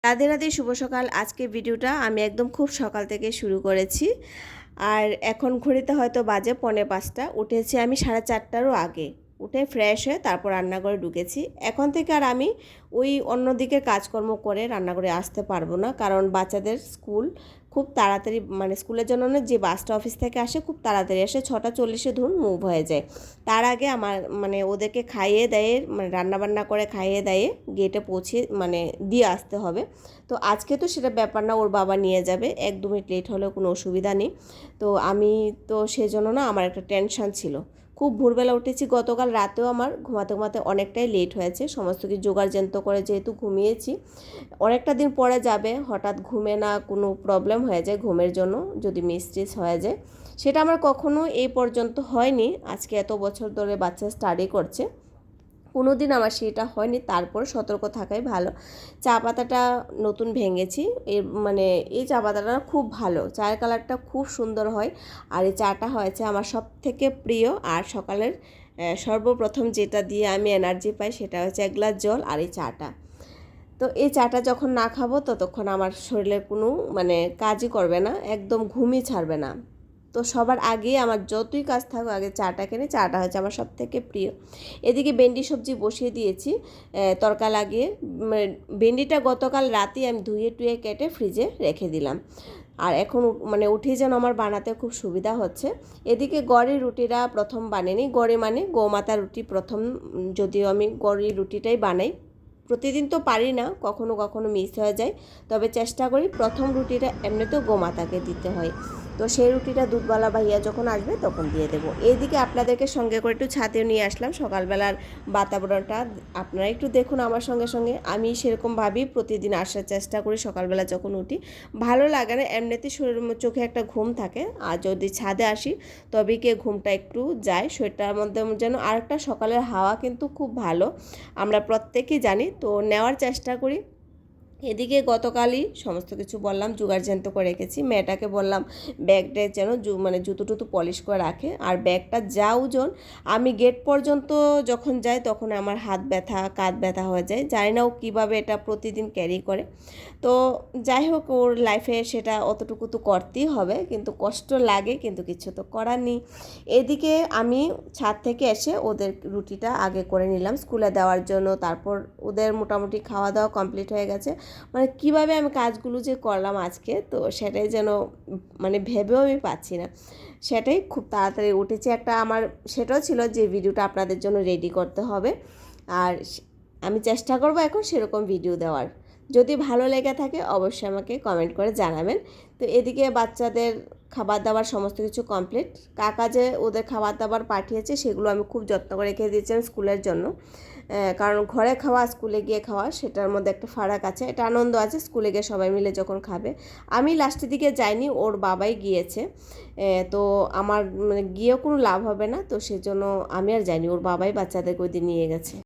রাধে রাধে, শুভ সকাল। আজকে ভিডিওটা আমি একদম খুব সকাল থেকে শুরু করেছি। আর এখন ঘড়িতে হয়তো বাজে 4:45। উঠেছি আমি 4:30টারও আগে। উঠে ফ্রেশ হয়ে তারপর রান্নাঘরে ঢুকেছি। এখন থেকে আর আমি ওই অন্যদিকের কাজকর্ম করে রান্নাঘরে আসতে পারবো না, কারণ বাচ্চাদের স্কুল খুব তাড়াতাড়ি, মানে স্কুলের জন্য না, যে বাসটা অফিস থেকে আসে খুব তাড়াতাড়ি আসে, 6:40 ধরুন মুভ হয়ে যায়। তার আগে আমার মানে ওদেরকে খাইয়ে দেয়ে, মানে রান্নাবান্না করে খাইয়ে দেয়ে গেটে পৌঁছে মানে দিয়ে আসতে হবে। তো আজকে তো সেটা ব্যাপার না, ওর বাবা নিয়ে যাবে, 1-2 মিনিট লেট হলেও কোনো অসুবিধা নেই। তো আমি তো সেজন্য না, আমার একটা টেনশান ছিল। খুব ভোরবেলা উঠেছি, গতকাল রাতেও আমার ঘুমাতে ঘুমাতে অনেকটাই লেট হয়েছে, সমস্ত কিছু জোগাড়যন্ত্র করে যেহেতু ঘুমিয়েছি। অনেকটা দিন পরে যাবে, হঠাৎ ঘুমে না কোনো প্রবলেম হয়ে যায় ঘুমের জন্য, যদি মিস হয়ে যায়, সেটা আমার কখনো এই পর্যন্ত হয়নি। আজকে এত বছর ধরে বাচ্চা স্টাডি করছে, কোনো দিন আমার সেটা হয়নি। তারপর সতর্ক থাকাই ভালো। চা পাতাটা নতুন ভেঙেছি, এর মানে এই চা পাতাটা খুব ভালো, চায়ের কালারটা খুব সুন্দর হয়। আর এই চাটা হয়েছে আমার সব থেকে প্রিয়। আর সকালের সর্বপ্রথম যেটা দিয়ে আমি এনার্জি পাই সেটা হচ্ছে 1 গ্লাস জল আর এই চাটা। তো এই চাটা যখন না খাবো ততক্ষণ আমার শরীরের কোনো মানে কাজই করবে না, একদম ঘুমই ছাড়বে না। তো সবার আগে আমার যতই কাজ থাকুক, আগে চাটা কিনে, চাটা হচ্ছে আমার সব থেকে প্রিয়। এদিকে ভেন্ডি সবজি বসিয়ে দিয়েছি তড়কা লাগিয়ে। ভেন্ডিটা গতকাল রাতেই আমি ধুয়ে টুয়ে কেটে ফ্রিজে রেখে দিলাম। আর এখন মানে উঠেই যেন আমার বানাতে খুব সুবিধা হচ্ছে। এদিকে গড়ের রুটিটা প্রথম বানিয়ে নিই। গড়ে মানে গোমাতা রুটি প্রথম, যদিও আমি গড়ের রুটিটাই বানাই। প্রতিদিন তো পারি না, কখনো কখনো মিস হয়ে যায়, তবে চেষ্টা করি প্রথম রুটিটা এমনিতেও গোমাতাকে দিতে হয়। তো সেই রুটিটা দুধওয়ালা ভাইয়া যখন আসবে তখন দিয়ে দেবো। এইদিকে আপনাদেরকে সঙ্গে করে একটু ছাতেও নিয়ে আসলাম। সকালবেলার বাতাবরণটা আপনারা একটু দেখুন আমার সঙ্গে সঙ্গে। আমি সেরকমভাবেই প্রতিদিন আসার চেষ্টা করি সকালবেলা যখন উঠি। ভালো লাগে না, এমনিতেই শরীর চোখে একটা ঘুম থাকে, আর যদি ছাদে আসি তবে কি ঘুমটা একটু যায় শরীরটার মধ্যে, যেন আরেকটা সকালের হাওয়া কিন্তু খুব ভালো, আমরা প্রত্যেকেই জানি। তো নেওয়ার চেষ্টা করি। এদিকে গতকালই সমস্ত কিছু বললাম জোগাড়যন্ত্র করে রেখেছি। মেয়েটাকে বললাম ব্যাগটা যেন মানে জুতো টুতো পলিশ করে রাখে। আর ব্যাগটা যা ওজন, আমি গেট পর্যন্ত যখন যাই তখন আমার হাত ব্যথা কাঁধ ব্যথা হয়ে যায়। জানি না ও কীভাবে এটা প্রতিদিন ক্যারি করে। তো যাই হোক, ওর লাইফে সেটা অতটুকু তো করতেই হবে, কিন্তু কষ্ট লাগে, কিন্তু কিছু তো করার নেই। এদিকে আমি ছাদ থেকে এসে ওদের রুটিটা আগে করে নিলাম স্কুলে দেওয়ার জন্য। তারপর ওদের মোটামুটি খাওয়া দাওয়া কমপ্লিট হয়ে গেছে। মানে কিভাবে আমি কাজগুলো যে করলাম আজকে, তো সেটাই যেন মানে ভেবেও আমি পাচ্ছি না। সেটাই খুব তাড়াতাড়ি উঠেছে একটা আমার, সেটাও ছিল যে ভিডিওটা আপনাদের জন্য রেডি করতে হবে। আর আমি চেষ্টা করব এখন সেরকম ভিডিও দেওয়ার। যদি ভালো লেগে থাকে অবশ্যই আমাকে কমেন্ট করে জানাবেন। তো এদিকে বাচ্চাদের খাবার দাবার সমস্ত কিছু কমপ্লিট। কাকা যে ওদের খাবার দাবার পাঠিয়েছে সেগুলো আমি খুব যত্ন করে রেখে দিয়েছিলাম স্কুলের জন্য। কারণ ঘরে খাওয়া স্কুলে গিয়ে খাওয়া সেটার মধ্যে একটা ফারাক আছে, এটা আনন্দ আছে স্কুলে গিয়ে সবাই মিলে যখন খাবে। আমি লাস্টের দিকে যাইনি, ওর বাবাই গিয়েছে। তো আমার মানে গিয়েও কোনো লাভ হবে না, তো সেজন্য আমি আর যাইনি, ওর বাবাই বাচ্চাদেরকে ওই দিন নিয়ে গেছে।